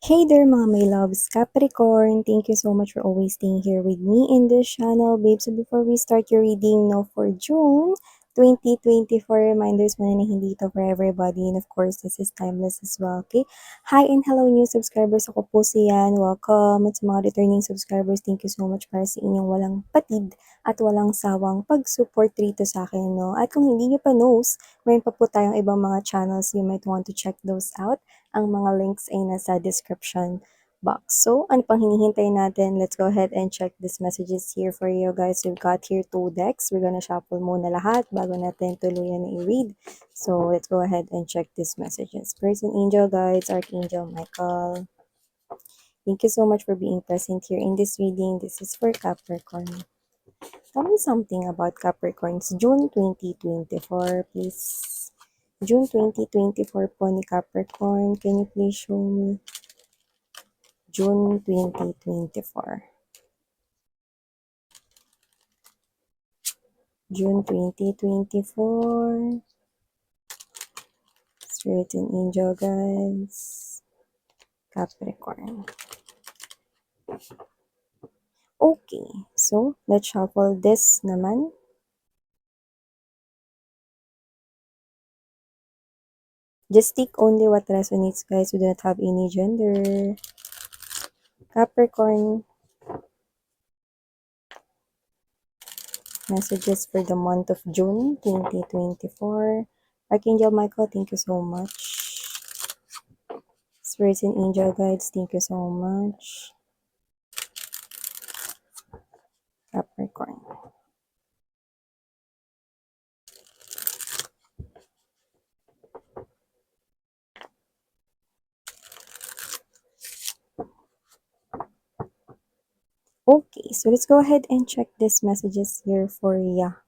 Hey there mga my loves, Capricorn! Thank you so much for always staying here with me in this channel, babe. So before we start your reading no, for June 2024, reminders muna na hindi ito for everybody. And of course, this is timeless as well, okay? Hi and hello new subscribers. Ako po si Yan. Welcome. At sa mga returning subscribers, thank you so much para sa inyong walang patid at walang sawang pag-support rito sa akin, no? At kung hindi nyo pa knows, mayroon pa po tayong ibang mga channels. You might want to check those out. Ang mga links ay nasa description box. So, ano pang hinihintay natin? Let's go ahead and check these messages here for you guys. We've got here 2 decks. We're gonna shuffle muna lahat bago natin tuluyan na i-read. So, let's go ahead and check these messages. Person Angel Guides, Archangel Michael. Thank you so much for being present here in this reading. This is for Capricorn. Tell me something about Capricorn's June 2024, please. June 2024 po ni Capricorn. Can you please show me June 2024? June 2024. Spirit and Angel Guides. Capricorn. Okay, so let's shuffle this naman. Just take only what resonates, guys. We do not have any gender. Capricorn. Messages for the month of June 2024. Archangel Michael, thank you so much. Spirits and Angel Guides, thank you so much. Capricorn. Okay, so let's go ahead and check these messages here for ya,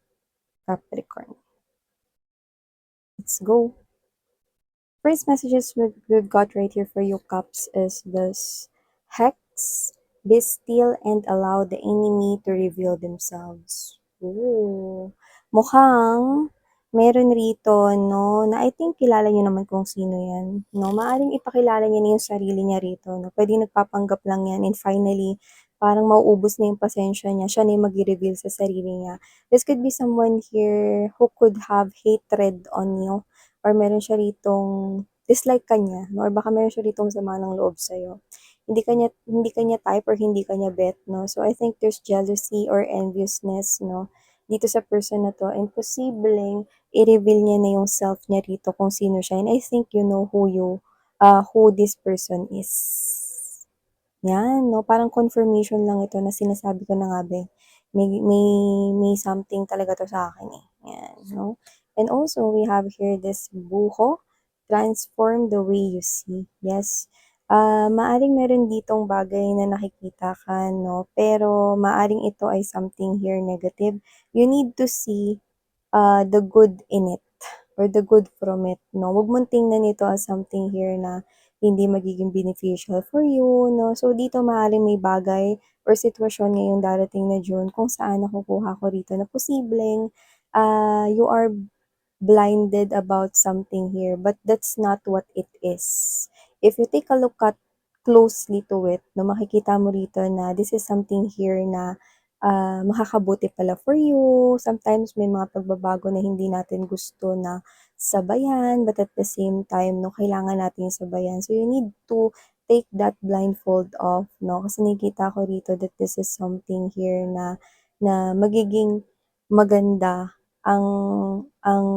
Capricorn. Let's go. First messages we've got right here for you, Caps, is this Hex, be still and allow the enemy to reveal themselves. Ooh. Mukhang meron rito, no, na I think kilala niyo naman kung sino yan, no? Maaring ipakilala niya na yung sarili niya rito, no? Pwede nagpapanggap lang yan and finally, parang mauubos na yung pasensya niya, siya na yung mag-reveal sa sarili niya. This could be someone here who could have hatred on you, or meron siya ritong dislike ka niya, no? Or baka meron siya ritong sama ng loob sa'yo. Hindi kanya type or hindi kanya bet, no? So, I think there's jealousy or enviousness, no? Dito sa person na to, and posibleng i-reveal niya na yung self niya rito kung sino siya. And I think you know who this person is. Yan, no? Parang confirmation lang ito na sinasabi ko na nga ba, may something talaga to sa akin eh. Yan, no? And also, we have here this buho, transform the way you see. Yes, maaring meron ditong bagay na nakikita ka, no? Pero maaring ito ay something here negative. You need to see the good in it or the good from it, no? Huwag mong tingnan ito as something here na hindi magiging beneficial for you, no? So, dito maaaring may bagay or sitwasyon ngayong darating na June kung saan nakukuha ko rito na posibleng you are blinded about something here, but that's not what it is. If you take a look at closely to it, no, makikita mo rito na this is something here na makakabuti pala for you. Sometimes may mga pagbabago na hindi natin gusto na sabayan, but at the same time, no, kailangan natin sabayan. So, you need to take that blindfold off, no? Kasi nakikita ko rito that this is something here na magiging maganda ang ang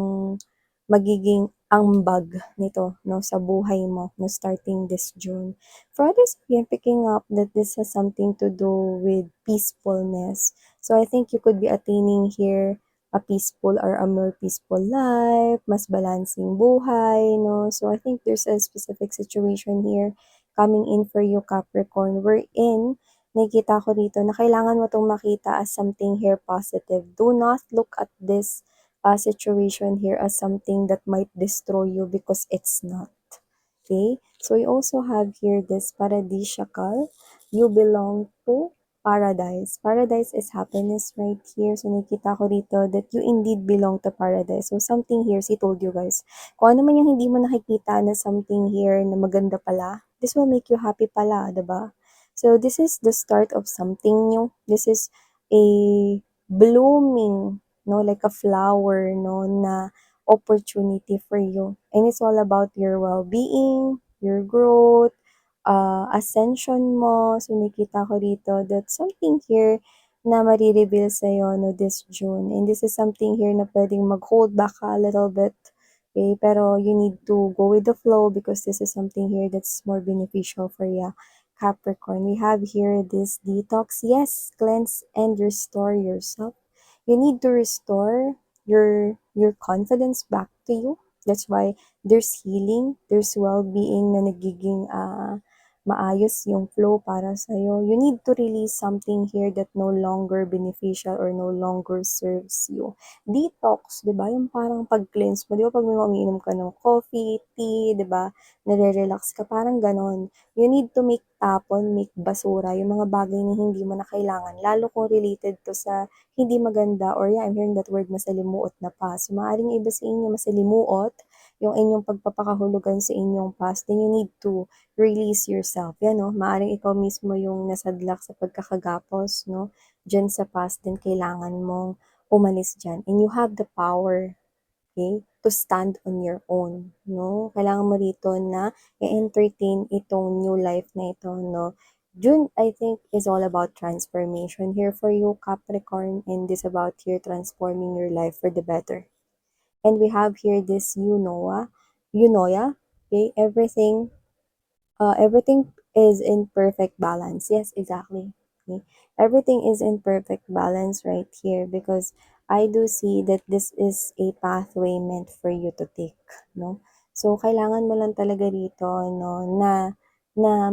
magiging ambag nito, no, sa buhay mo, no, starting this June. For others, you're picking up that this has something to do with peacefulness. So I think you could be attaining here a peaceful or a more peaceful life, mas balancing buhay, no. So I think there's a specific situation here coming in for you, Capricorn. We're in nakikita ko dito na kailangan mo itong makita as something here positive. Do not look at this situation here as something that might destroy you because it's not. Okay? So, we also have here this paradisiacal. You belong to paradise. Paradise is happiness right here. So, nakita ko dito that you indeed belong to paradise. So, something here, si told you guys. Kung ano man yung hindi mo nakikita na something here na maganda pala, this will make you happy pala, 'di ba? So this is the start of something new. This is a blooming, no, like a flower, no, na opportunity for you. And it's all about your well-being, your growth, ascension mo. So nakita ko dito that something here na mare-reveal sa'yo, no, this June. And this is something here na pwedeng mag-hold back ka a little bit. Okay, pero you need to go with the flow because this is something here that's more beneficial for you. Capricorn, we have here this detox. Yes, cleanse and restore yourself. You need to restore your confidence back to you. That's why there's healing, there's well-being na nagiging maayos yung flow para sa'yo. You need to release something here that no longer beneficial or no longer serves you. Detox, 'di ba? Yung parang pag-cleanse mo, 'di ba pag may umiinom ka ng coffee, tea, 'di ba? Nare-relax ka, parang ganon. You need to make tapon, make basura, yung mga bagay na hindi mo na kailangan, lalo kung related to sa hindi maganda or yeah, I'm hearing that word masalimuot na past. So, maaaring iba sa inyo masalimuot yung inyong pagpapakahulugan sa inyong past, then you need to release yourself. Yan, no? Maaaring ikaw mismo yung nasadlak sa pagkakagapos, no? Diyan sa past, then kailangan mong umalis dyan. And you have the power, okay, to stand on your own, no? Kailangan mo rito na i-entertain itong new life na ito, no? June, I think, is all about transformation here for you, Capricorn, and this about here transforming your life for the better. And we have here this Eunoia, okay? Everything is in perfect balance. Yes, exactly. Okay. Everything is in perfect balance right here because I do see that this is a pathway meant for you to take, no? So, kailangan mo lang talaga rito, no, na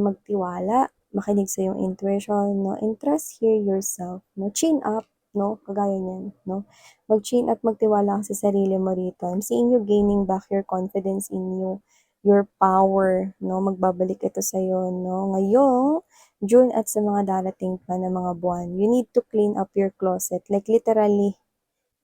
magtiwala, makinig sa iyong intuition, no, and trust here yourself, no? Chin up, no? Kagaya niyan, no? Mag-chin up, magtiwala ka sa sarili mo rito. I'm seeing you gaining back your confidence in you, your power, no? Magbabalik ito sa'yo, no? Ngayong June at sa mga darating pa na mga buwan, you need to clean up your closet. Like literally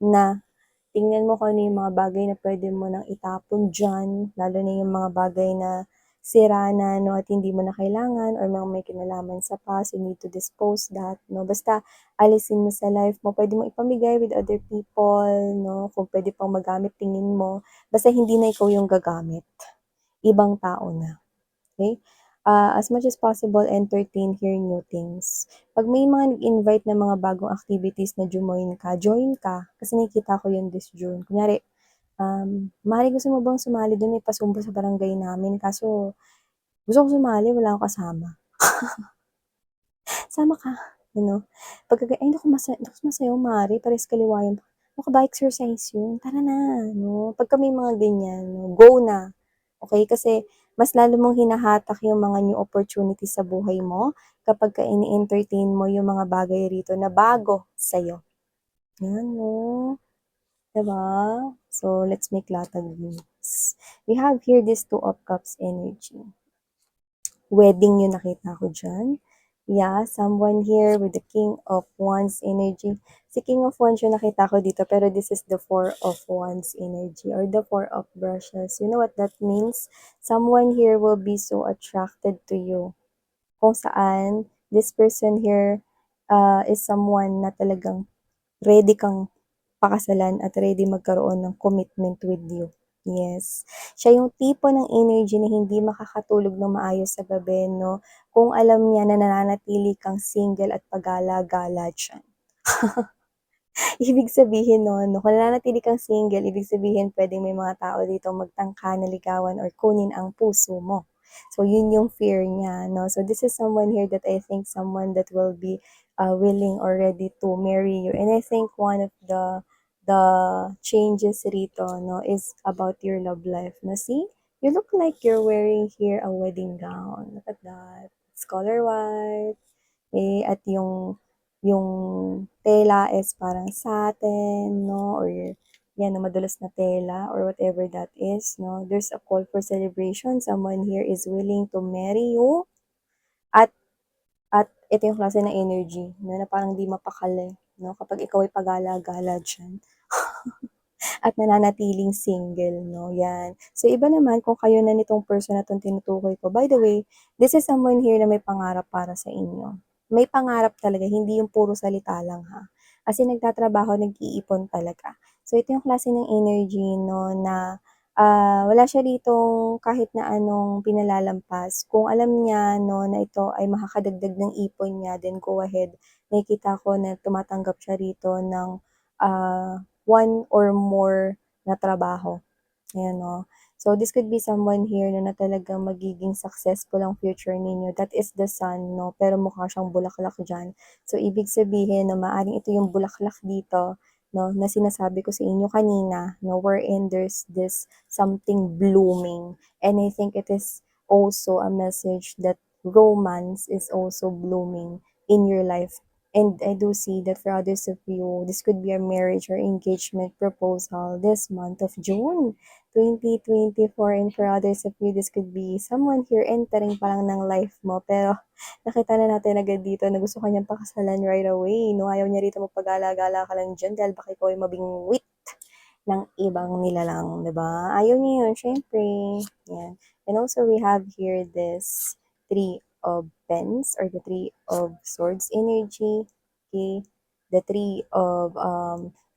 na tingnan mo kung ano yung mga bagay na pwede mo nang itapon dyan, lalo na yung mga bagay na sira na, no, at hindi mo na kailangan or mga may kinalaman sa past, you need to dispose that, no? Basta alisin mo sa life mo, pwede mo ipamigay with other people, no? Kung pwede pang magamit, tingin mo. Basta hindi na ikaw yung gagamit, ibang tao na. Okay? As much as possible, entertain, hear new things. Pag may mga nag-invite na mga bagong activities na join ka. Kasi nakikita ko yun this June. Kunyari, Mari gusto mo bang sumali doon? May pasumba sa barangay namin. Kaso, gusto ko sumali, wala akong kasama. Sama ka, you know? Pagka, ay, naku, masayaw, Mari, pares kaliwayan. Naku ba, exercise yun? Tara na, no? Pagka may mga ganyan, no? Go na. Okay? Kasi, mas lalo mong hinahatak yung mga new opportunities sa buhay mo kapag ka ini-entertain mo yung mga bagay rito na bago sa'yo. Yan, no? Diba? So, let's make latag wins. We have here this Two of Cups energy. Wedding yung nakita ko dyan. Yeah, someone here with the King of Wands energy. Si King of Wands yung nakita ko dito, pero this is the Four of Wands energy or the Four of Brushes. You know what that means? Someone here will be so attracted to you. Kung saan, this person here is someone na talagang ready kang pakasalan at ready magkaroon ng commitment with you. Yes. Siya yung tipo ng energy na hindi makakatulog ng maayos sa gabi, no? Kung alam niya na nananatili kang single at pagala-gala dyan. Ibig sabihin nun, no, kung nananatili kang single, ibig sabihin pwedeng may mga tao dito magtangka na ligawan or kunin ang puso mo. So, yun yung fear niya, no? So, this is someone here that I think someone that will be willing or ready to marry you. And I think one of the changes rito, no, is about your love life. No, see? You look like you're wearing here a wedding gown. Look at that. It's color white. Eh, at yung tela is parang satin, no? Or yan, na madulas na tela or whatever that is, no? There's a call for celebration. Someone here is willing to marry you. At ito yung klase ng energy, no? Na parang di mapakali, no? Kapag ikaw ay pagala-gala dyan. at nananatiling single 'no, 'yan. So iba naman kung kayo na nitong person na 'tong tinutukoy ko. By the way, this is someone here na may pangarap para sa inyo. May pangarap talaga, hindi yung puro salita lang ha. Kasi nagtatrabaho, nag-iipon talaga. So ito yung klase ng energy 'no na, wala siya ditong kahit na anong pinalalampas. Kung alam niya 'no na ito ay makakadagdag ng ipon niya, then go ahead. Nakikita ko na tumatanggap siya rito ng, one or more na trabaho, ayan 'no. So this could be someone here na talagang magiging successful ang future ninyo, that is the sun 'no, pero mukha siyang bulaklak diyan. So ibig sabihin na maaaring ito yung bulaklak dito 'no, na sinasabi ko sa inyo kanina 'no, wherein there's this something blooming, and I think it is also a message that romance is also blooming in your life. And I do see that for others of you, this could be a marriage or engagement proposal this month of June 2024. And for others of you, this could be someone here entering pa lang ng life mo. Pero nakita na natin agad dito na gusto kanyang pakasalan right away. No, ayaw niya rito magpagala-gala ka lang dyan dahil baka ikaw ay mabingwit ng ibang nilalang, 'di ba? Ayaw niya yun, syempre. Yan. And also, we have here this Three of Pens or the Three of Swords energy. Okay. The Three of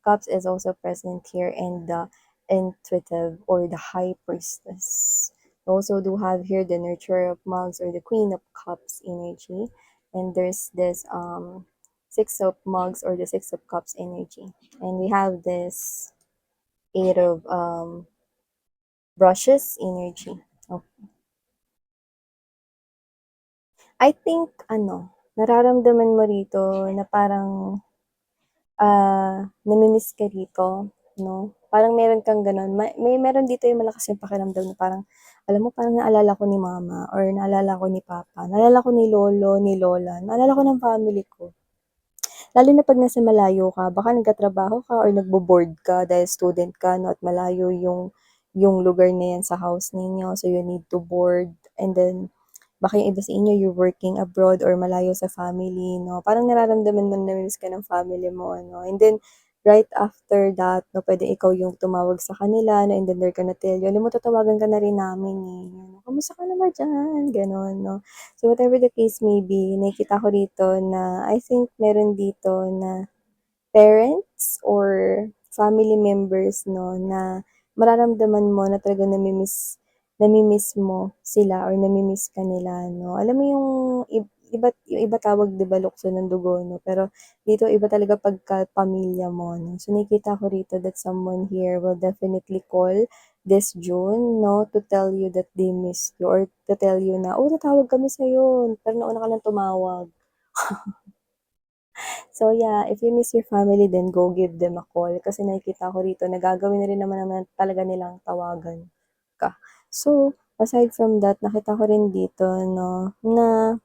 Cups is also present here, and the Intuitive or the High Priestess. We also do have here the Nurturer of Mugs or the Queen of Cups energy. And there's this Six of Mugs or the Six of Cups energy. And we have this Eight of Brushes energy. Oh. I think nararamdaman mo rito na parang, nami-miss ka rito 'no? Parang meron kang gano'n, meron dito yung malakas yung pakiramdam na parang, alam mo parang naalala ko ni mama or naalala ko ni papa, naalala ko ni lolo, ni lola, naalala ko ng family ko. Lalo na 'pag nasa malayo ka, baka nagtatrabaho ka or nagbo-board ka dahil student ka 'no at malayo yung lugar na 'yan sa house ninyo, so you need to board, and then baka yung iba sa inyo you're working abroad or malayo sa family 'no, parang nararamdaman mo na nami-miss ka ng family mo ano, and then right after that 'no, puwedeng ikaw yung tumawag sa kanila 'no, and then they're gonna tell you, "Alam mo tatawagan ka na rin namin, eh, ano, kamusta ka naman diyan?" Gano'n 'no. So whatever the case may be, nakikita ko dito na I think meron dito na parents or family members 'no, na mararamdaman mo na talagang nami-miss mo sila or nami-miss ka nila 'no. Alam mo yung yung iba tawag 'di ba lukso ng dugo 'no, pero dito iba talaga pagka pamilya mo 'no. So nakikita ko rito that someone here will definitely call this June 'no, to tell you that they missed you or to tell you na, "Oh, tatawag kami sa'yo, pero nauna ka ng tumawag." So yeah, if you miss your family, then go give them a call kasi nakikita ko rito na gagawin na rin naman talaga nilang tawagan ka. So, aside from that, nakita ko rin dito 'no, na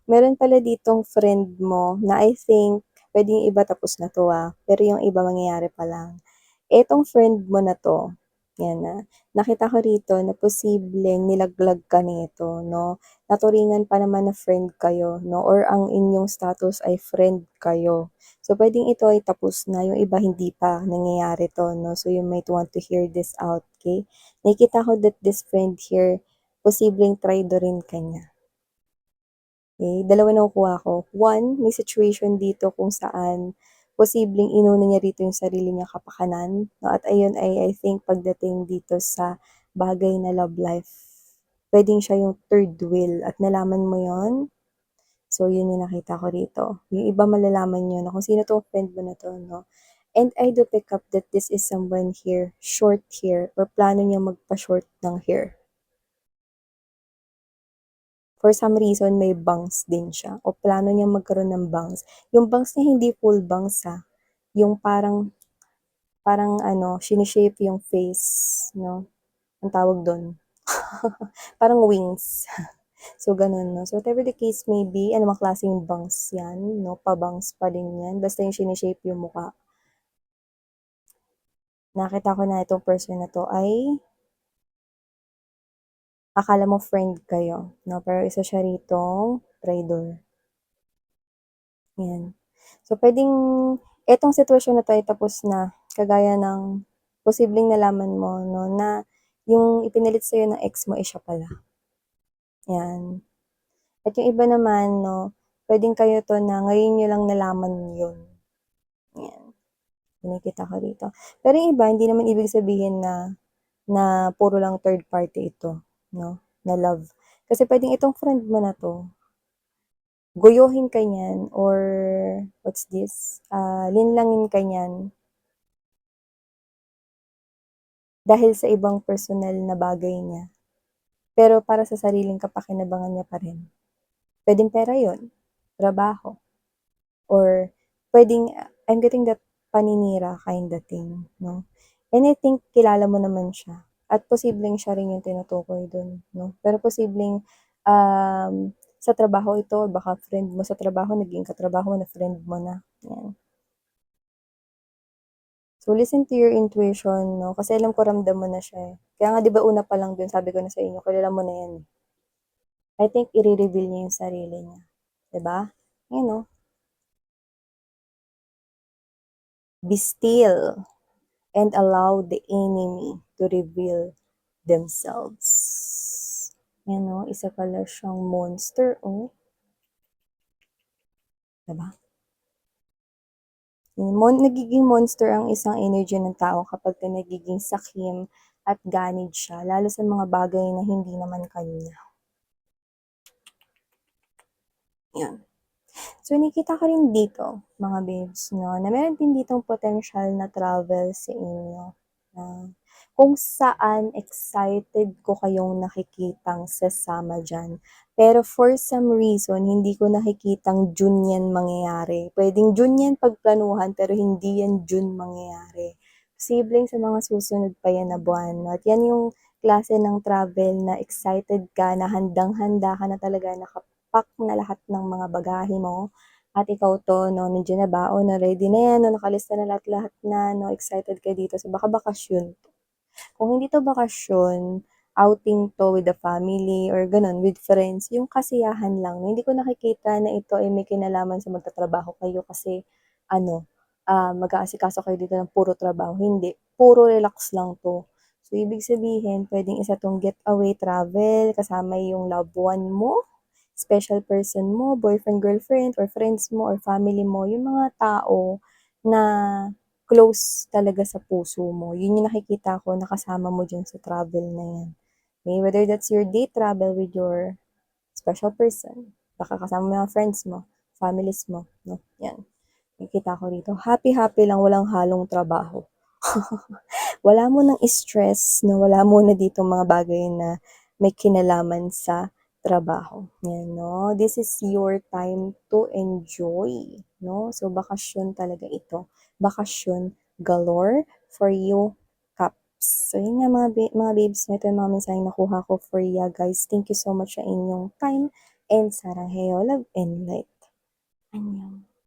meron pala ditong friend mo na I think puwedeng yung iba tapos na 'to, pero yung iba mangyayari pa lang. Etong friend mo na 'to, 'yan, nakita ko rito na posibleng nilaglag ka nito 'no, naturingan pa naman na friend kayo 'no, or ang inyong status ay friend kayo. So, puwedeng ito ay tapos na, yung iba hindi pa nangyayari 'to 'no, so you might want to hear this out, okay? Nakikita ko that this friend here, posibleng traidorin ka niya. Okay, dalawa nakukuha ko. One, may situation dito kung saan posibleng inuna niya rito yung sarili niyang kapakanan, 'no, at ayun ay I think pagdating dito sa bagay na love life, puwedeng siya yung third wheel at nalaman mo yon. So yun yung nakita ko rito. Yung iba malalaman niyo na kung sino 'tong friend mo na 'to 'no. And I do pick up that this is someone here, short hair or plano niyang magpa-short ng hair. For some reason may bangs din siya o plano niyang magkaroon ng bangs. Yung bangs niya hindi full bangs, yung parang parang ano, shine-shape yung face 'no, anong tawag dun? Parang wings. So gano'n 'no. So whatever the case may be, anumang klaseng bangs 'yan 'no, pa-bangs pa din 'yan, basta yung shine-shape yung mukha. Nakita ko na itong person na 'to ay akala mo friend kayo 'no, pero isa siya ritong traitor. 'Yan. So puwedeng etong sitwasyon na 'to ay tapos na, kagaya ng posibleng nalaman mo 'no, na yung ipinalit sa'yo ng ex mo, eh, siya pala, 'yan. At yung iba naman 'no, puwedeng kayo 'to na ngayon niyo lang nalaman yun, 'yan, nakikita ko rito. Pero yung iba hindi naman ibig sabihin na na puro lang third party ito 'no, na love. Kasi puwedeng itong friend mo na 'to, guyuhin ka niyan or what's this, linlangin ka niyan dahil sa ibang personal na bagay niya, pero para sa sariling kapakinabangan niya pa rin. Puwedeng pera yun, trabaho, or puwedeng, I'm getting that paninira kinda thing 'no. And I think kilala mo naman siya at posibleng siya rin yung tinutukoy dun 'no, pero posibleng, um, sa trabaho ito, baka friend mo sa trabaho naging katrabaho mo na friend mo na, 'yan. So, listen to your intuition 'no, kasi alam ko ramdam mo na siya, eh. Kaya nga 'di ba una pa lang dun sabi ko na sa inyo kilala mo na 'yan, eh. I think ire-reveal niya yung sarili niya, 'di ba? Ayan oh, be still and allow the enemy to reveal themselves. Ayan oh, isa pala siyang monster oh, 'di ba? Nagiging monster ang isang energy ng tao kapagka nagiging sakim at ganid siya, lalo sa mga bagay na hindi naman kanya, 'yan. So, nakikita ko rin dito, mga babes 'no, na meron din ditong potential na travel sa inyo, na kung saan excited ko kayong nakikitang sasama diyan. Pero for some reason, hindi ko nakikitang June 'yan mangyayari. Puwedeng June 'yan pagplanuhan pero hindi 'yan June mangyayari. Posibleng sa mga susunod pa 'yan na buwan 'no, at 'yan yung klase ng travel na excited ka, na handang-handa ka na talaga, naka-pack na lahat ng mga bagahe mo at ikaw 'to 'no, nandiyan na baon na, ready na 'yan 'no, nakalista na lahat-lahat na 'no, excited ka dito. So baka bakasyon 'to. Kung hindi 'to bakasyon, outing 'to with the family or gano'n, with friends, yung kasiyahan lang. Hindi ko nakikita na ito ay may kinalaman sa magtatrabaho kayo kasi ano, mag-aasikaso kayo dito ng puro trabaho, hindi. Puro relax lang 'to. So, ibig sabihin puwedeng isa 'tong getaway travel kasama yung loved one mo, special person mo, boyfriend, girlfriend, or friends mo, or family mo, yung mga tao na close talaga sa puso mo. Yun yung nakikita ko na kasama mo diyan sa travel na yan. Okay, whether that's your date travel with your special person, baka kasama mo yung friends mo, families mo, no? Yan. Nakikita ko rito. Happy-happy lang, walang halong trabaho. Wala mo ng stress, no? Wala mo na dito mga bagay na may kinalaman sa trabaho. Yan, no? This is your time to enjoy, no? So, bakasyon talaga ito. Bakasyon galore for you, Caps. So, yun nga mga babes, ito yung mga mensaheng nakuha ko for ya, guys. Thank you so much sa inyong time and sarang heyo, love and light. Annyeong.